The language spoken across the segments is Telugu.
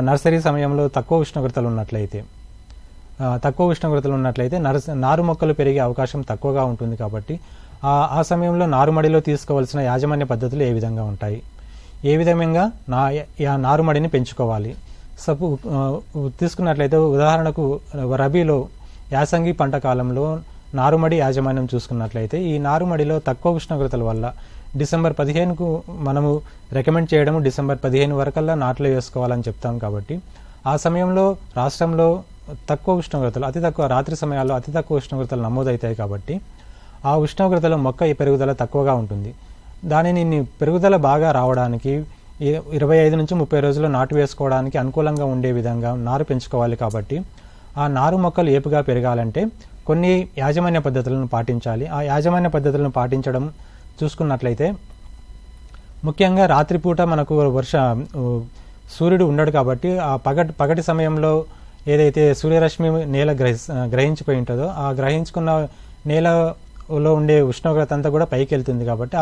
నర్సరీ సమయంలో తక్కువ ఉష్ణోగ్రతలు ఉన్నట్లయితే నారు మొక్కలు పెరిగే అవకాశం తక్కువగా ఉంటుంది. కాబట్టి ఆ సమయంలో నారుమడిలో తీసుకోవాల్సిన యాజమాన్య పద్ధతులు ఏ విధంగా ఉంటాయి, ఏ విధంగా నారుమడిని పెంచుకోవాలి. తీసుకున్నట్లయితే ఉదాహరణకు రబీలో యాసంగి పంట కాలంలో నారుమడి యాజమాన్యం చూసుకున్నట్లయితే ఈ నారుమడిలో తక్కువ ఉష్ణోగ్రతల వల్ల డిసెంబర్ 15కు మనము రికమెండ్ చేయడము డిసెంబర్ 15 వరకల్లా నాట్లు వేసుకోవాలని చెప్తాం. కాబట్టి ఆ సమయంలో రాష్ట్రంలో తక్కువ ఉష్ణోగ్రతలు అతి తక్కువ రాత్రి సమయాల్లో అతి తక్కువ ఉష్ణోగ్రతలు నమోదవుతాయి. కాబట్టి ఆ ఉష్ణోగ్రతలో మొక్క పెరుగుదల తక్కువగా ఉంటుంది. దానిని పెరుగుదల బాగా రావడానికి 25 నుంచి 30 రోజుల్లో నాటు వేసుకోవడానికి అనుకూలంగా ఉండే విధంగా నారు పెంచుకోవాలి. కాబట్టి ఆ నారు మొక్కలు ఏపుగా పెరగాలంటే కొన్ని యాజమాన్య పద్ధతులను పాటించాలి. ఆ యాజమాన్య పద్ధతులను పాటించడం చూసుకున్నట్లయితే ముఖ్యంగా రాత్రిపూట మనకు సూర్యుడు ఉండడు. కాబట్టి ఆ పగటి సమయంలో ఏదైతే సూర్యరశ్మి నేల గ్రహించిపోయి ఉంటుందో ఆ గ్రహించుకున్న నేలలో ఉండే ఉష్ణోగ్రత అంతా కూడా పైకి వెళ్తుంది. కాబట్టి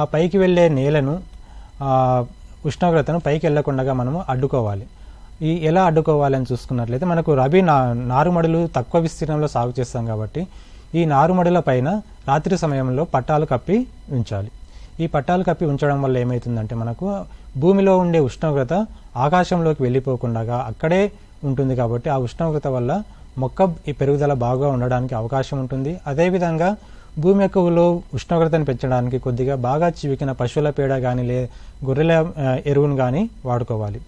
ఆ పైకి వెళ్ళే నేలను ఉష్ణోగ్రతను పైకి వెళ్లకుండా మనము అడ్డుకోవాలి. ఎలా అడ్డుకోవాలని చూసుకున్నట్లయితే మనకు రబీ నారుమడులు తక్కువ విస్తీర్ణంలో సాగు చేస్తాం. కాబట్టి ఈ నారుమడుల పైన రాత్రి సమయంలో పట్టాలు కప్పి ఉంచాలి. ఈ పట్టాలు కప్పి ఉంచడం వల్ల ఏమవుతుందంటే మనకు భూమిలో ఉండే ఉష్ణోగ్రత ఆకాశంలోకి వెళ్ళిపోకుండా అక్కడే ఉంటుంది. కాబట్టి ఆ ఉష్ణోగ్రత వల్ల మొక్క ఈ పెరుగుదల బాగా ఉండడానికి అవకాశం ఉంటుంది. అదేవిధంగా భూమి యొక్కలో ఉష్ణోగ్రతను పెంచడానికి కొద్దిగా బాగా చివికిన పశువుల పేడ కానీ గొర్రెల ఎరువును కానీ వాడుకోవాలి.